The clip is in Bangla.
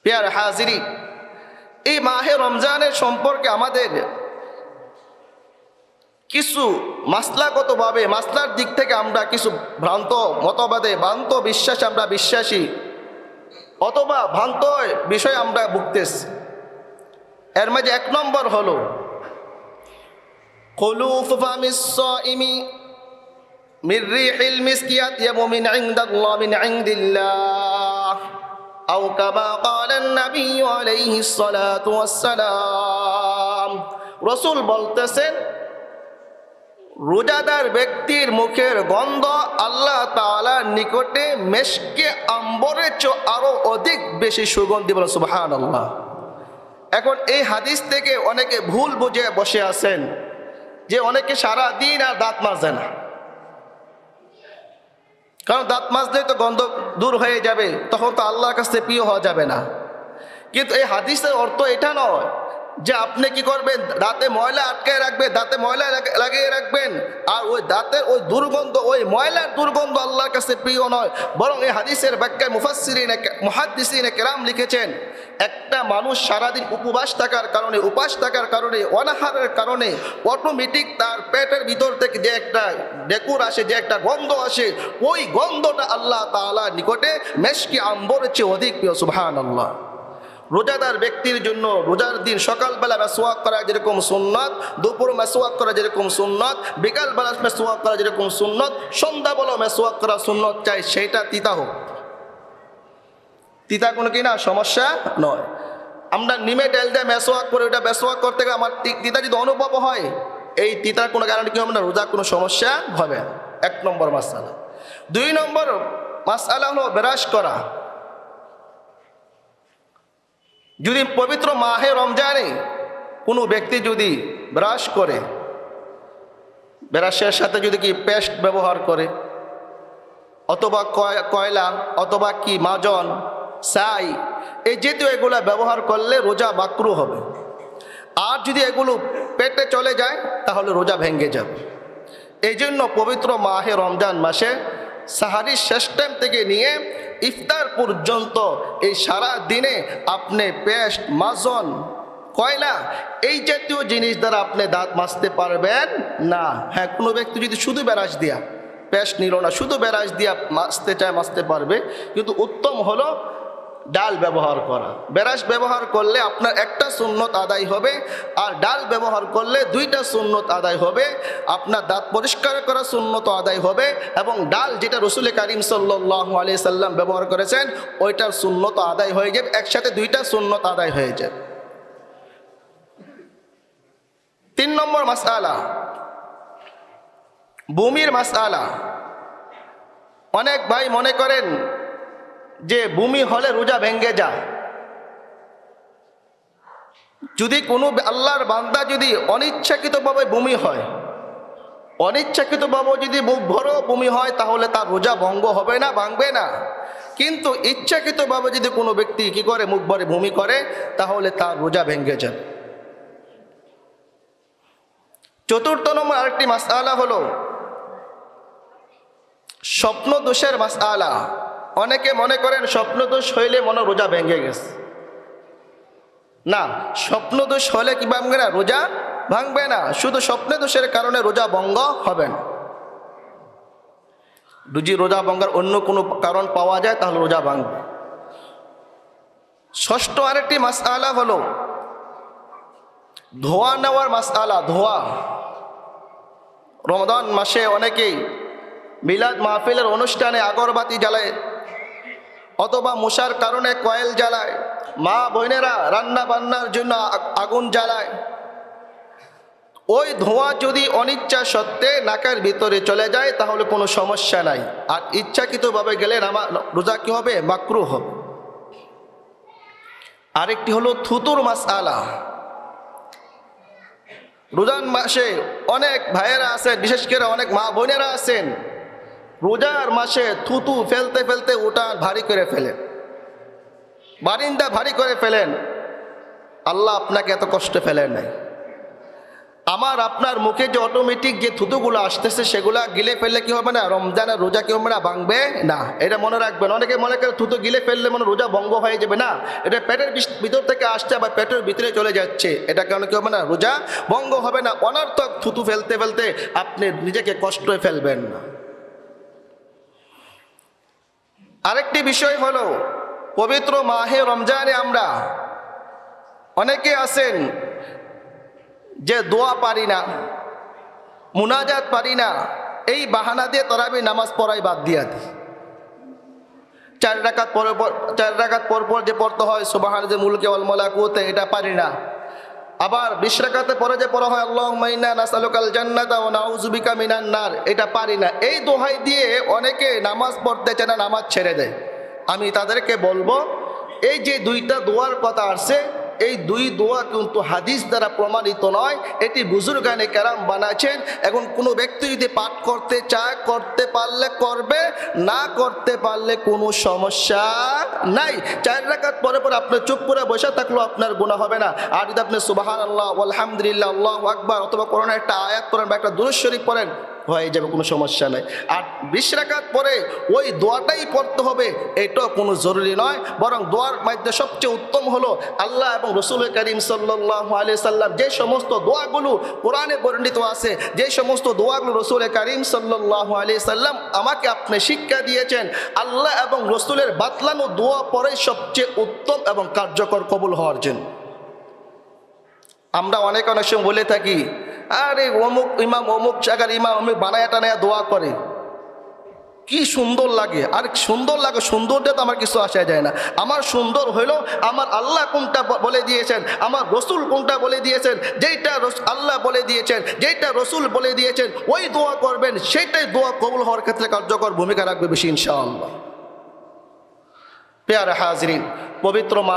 প্রিয় হাজিরি, এই মাহে রমজানের সম্পর্কে আমাদের কিছু মাসলাগতভাবে মাসলার দিক থেকে আমরা কিছু ভ্রান্ত মতবাদে ভ্রান্ত বিশ্বাসে আমরা বিশ্বাসী অথবা ভ্রান্ত বিষয় আমরা ভুগতেছি। এর মাঝে এক নম্বর হলো খুলুফ ফামিস সাইমি মির রিহিল মিসকিয়াত ইয়ামু মিন ইনদাল্লাহ মিন ইনদিল্লাহ আও কামা ক্বালান নবী আলাইহিস সালাতু ওয়াস সালাম। রাসূল বলতেছেন, রোজাদার ব্যক্তির মুখের গন্ধ আল্লাহ তাআলার নিকটে মেশকে আম্বরের চেয়ে আরো অধিক বেশি সুগন্ধি। বলে সুবহানাল্লাহ। এখন এই হাদিস থেকে অনেকে ভুল বুঝে বসে আছেন যে অনেকে সারা দিন আর দাঁত মাজে না, কারণ দাঁত মাজলে তো গন্ধ দূর হয়ে যাবে, তখন তো আল্লাহর কাছে প্রিয় হওয়া যাবে না। কিন্তু এই হাদিসের অর্থ এটা নয় যে আপনি কি করবেন, দাঁতে ময়লা আটকায় রাখবেন, দাঁতে ময়লা লাগিয়ে রাখবেন, আর ওই দাঁতের ওই দুর্গন্ধ, ওই ময়লার দুর্গন্ধ আল্লাহর কাছে প্রিয় নয়। বরং এই হাদিসের ব্যাখ্যায় মুহাদ্দিসিন কেরাম লিখেছেন, একটা মানুষ সারাদিন উপবাস থাকার কারণে, উপাস থাকার কারণে, অনাহারের কারণে অটোমেটিক তার পেটের ভিতর থেকে যে একটা ডেকুর আসে, যে একটা গন্ধ আসে, ওই গন্ধটা আল্লাহ তাআলার নিকটে মেশকি আম্বরের চেয়ে অধিক প্রিয়। সুবহানাল্লাহ। রোজাদার ব্যক্তির জন্য রোজার দিন সকালবেলা মেসওয়াক করা যেরকম সুন্নাত, দুপুর মেসওয়াক করা যেরকম সুন্নাত, বিকালবেলা মেসওয়াক করা যেরকম সুন্নাত, সন্ধ্যাবেলা মেসওয়াক করা সুন্নাত, চাই সেটা তিতা হোক। তিতা কোনো কি না সমস্যা নয়। আমরা নিমে তেল দিয়ে মেসওয়াক করে, ওটা মেসওয়াক করতে গেলে আমার তিতা যদি অনুভব হয়, এই তিতার কোনো কারণে কি হবে না, রোজা কোনো সমস্যা হবে না। এক নম্বর মাসআলা। দুই নম্বর মাসআলা হলো ব্রাশ করা। যদি পবিত্র মাহে রমজানে কোনো ব্যক্তি যদি ব্রাশ করে, ব্রাশের সাথে যদি কি পেস্ট ব্যবহার করে, অথবা কয়লা, অথবা কি মাজন, ছাই, এই জাতীয় এগুলো ব্যবহার করলে রোজা মাকরু হবে। আর যদি এগুলো পেটে চলে যায় তাহলে রোজা ভেঙে যাবে। এই জন্য পবিত্র মাহে রমজান মাসে সাহারির শেষ টাইম থেকে নিয়ে ইফতার পর্যন্ত এই সারা দিনে আপনি পেস্ট, মাজন, কয়লা এই জাতীয় জিনিস দ্বারা আপনি দাঁত মাজতে পারবেন না। হ্যাঁ, কোনো ব্যক্তি যদি শুধু ব্রাশ দিয়া, পেস্ট নিল না, শুধু ব্রাশ দিয়া মাজতে চায়, মাজতে পারবে। কিন্তু উত্তম হলো ডাল ব্যবহার করা। ব্রাশ ব্যবহার করলে আপনার একটা সুন্নত আদায় হবে, আর ডাল ব্যবহার করলে দুইটা সুন্নত আদায় হবে। আপনার দাঁত পরিষ্কার করা সুন্নত আদায় হবে, এবং ডাল যেটা রাসূল কারীম সাল্লাল্লাহু আলাইহি সাল্লাম ব্যবহার করেছেন ওইটার সুন্নত আদায় হয়ে যাবে। একসাথে দুইটা সুন্নত আদায় হয়ে যাবে। তিন নম্বর মাসআলা, বমির মাসআলা। অনেক ভাই মনে করেন যে বমি হলে রোজা ভেঙে যায়। যদি কোনো আল্লাহর বান্দা যদি অনিচ্ছাকৃতভাবে বমি হয়, অনিচ্ছাকৃতভাবে যদি মুখ ভরো বমি হয়, তাহলে তার রোজা ভঙ্গ হবে না, ভাঙবে না। কিন্তু ইচ্ছাকৃতভাবে যদি কোনো ব্যক্তি কি করে, মুখ ভরে বমি করে, তাহলে তার রোজা ভেঙে যায়। চতুর্থ নম্বর আরেকটি মাসআলা হলো স্বপ্ন দোষের মাসআলা। অনেকে মনে করেন স্বপ্ন দোষ হইলে মনে রোজা ভেঙে গেছে। না, স্বপ্ন দোষ হলে কি ভাঙবে না, রোজা ভাঙবে না। শুধু স্বপ্ন দোষের কারণে রোজা ভঙ্গ হবে না। যদি রোজা ভঙ্গার অন্য কোনো কারণ পাওয়া যায় তাহলে রোজা ভাঙবে। ষষ্ঠ আরেকটি মাসআলা হলো ধোয়া নেওয়ার মাসআলা। ধোয়া, রমজান মাসে অনেকেই মিলাদ মাহফিলের অনুষ্ঠানে আগরবাতি জ্বালায়, অথবা মশার কারণে কয়েল জ্বালায়, মা বোনেরা রান্না বান্নার জন্য আগুন জ্বালায়। ওই ধোঁয়া যদি অনিচ্ছা সত্ত্বে নাকের ভিতরে চলে যায় তাহলে কোনো সমস্যা নাই। আর ইচ্ছাকৃতভাবে গেলে রোজা কি হবে, মাকরু হবে। আরেকটি হলো থুতুর মাসআলা। রোজার মাসে অনেক ভাইয়েরা আছেন, বিশেষ করে অনেক মা বোনেরা আছেন, রোজার মাসে থুতু ফেলতে ফেলতে উঠান ভারী করে ফেলেন, বারিন্দা ভারী করে ফেলেন। আল্লাহ আপনাকে এত কষ্ট ফেলেন নাই। আমার আপনার মুখে যে অটোমেটিক যে থুতুগুলো আসতেছে সেগুলা গিলে ফেললে কি হবে না, রমজানের রোজা কি হবে না, ভাঙবে না। এটা মনে রাখবেন। অনেকে মনে করে থুতু গিলে ফেললে মানে রোজা ভঙ্গ হয়ে যাবে, না, এটা পেটের ভিতর থেকে আসছে আবার পেটের ভিতরে চলে যাচ্ছে, এটা কারণে কি হবে না, রোজা ভঙ্গ হবে না। অনর্থক থুতু ফেলতে ফেলতে আপনি নিজেকে কষ্ট ফেলবেন না। আরেকটি বিষয় হলো, পবিত্র মাহে রমজানে আমরা অনেকে আছেন যে দোয়া পারি না, মুনাজাত পারি না, এই বাহানা দিয়ে তারাবি নামাজ পড়াই বাদ দিয়া দিই। 4 রাকাত পর পর যে পড়তে হয় সুবহান যে মুলকে ওয়াল মালাকুতে, এটা পারি না। আবার 20 রাকাতে পরে যে পড়া হয় আল্লাহুম্মা ইন্না নাসআলুকাল জান্নাতা ওয়া নাউযু বিকা মিনান নার, এটা পারি না। এই দোহাই দিয়ে অনেকে নামাজ পড়তে চায় না, নামাজ ছেড়ে দেয়। আমি তাদেরকে বলবো, এই যে 2টা দোয়ার কথা আসছে, এই 2 দোয়া কিন্তু হাদিস দ্বারা প্রমাণিত নয়, এটি বুজুর্গানে কেরাম বানাচ্ছেন। এখন কোনো ব্যক্তি যদি পাঠ করতে চায়, করতে পারলে করবে, না করতে পারলে কোনো সমস্যা নাই। 4 রাকাত পরে পরে আপনি চুপ করে বসে থাকলেও আপনার গুনাহ হবে না। আর যদি আপনি সুবহানাল্লাহ আলহামদুলিল্লাহ আল্লাহু আকবার অথবা কোরআনের একটা আয়াত পড়েন বা একটা দুরূদ শরীফ পড়েন, হয়ে যাবে, কোনো সমস্যা নাই। আর 20 রাকাত পরে ওই দোয়াটাই পড়তে হবে, এটাও কোনো জরুরি নয়। বরং দোয়ার মধ্যে সবচেয়ে উত্তম হলো আল্লাহ এবং রসুল করিম সাল্লাল্লাহু আলাইহি সাল্লাম যে সমস্ত দোয়াগুলো কোরআনে বর্ণিত আছে, যে সমস্ত দোয়াগুলো রসুল করিম সাল্লাল্লাহু আলাইহি সাল্লাম আমাকে আপনি শিক্ষা দিয়েছেন, আল্লাহ এবং রসুলের বাতলানো দোয়া পরেই সবচেয়ে উত্তম এবং কার্যকর কবুল হওয়ার জন্য। আমরা অনেক সময় বলে থাকি, আরে অমুক ইমাম অমুক জায়গার ইমাম অমুক বানায় টানায় দোয়া করে, কি সুন্দর লাগে। আর সুন্দর লাগে, সৌন্দর্য তো আমার কিছু আসা যায় না। আমার সুন্দর হইলো আমার আল্লাহ কোনটা বলে দিয়েছেন, আমার রসুল কোনটা বলে দিয়েছেন। যেইটা আল্লাহ বলে দিয়েছেন, যেইটা রসুল বলে দিয়েছেন, ওই দোয়া করবেন, সেটাই দোয়া কবুল হওয়ার ক্ষেত্রে কার্যকর ভূমিকা রাখবে বেশি ইনশাআল্লাহ। পেয়ারে হাজরিন, পবিত্র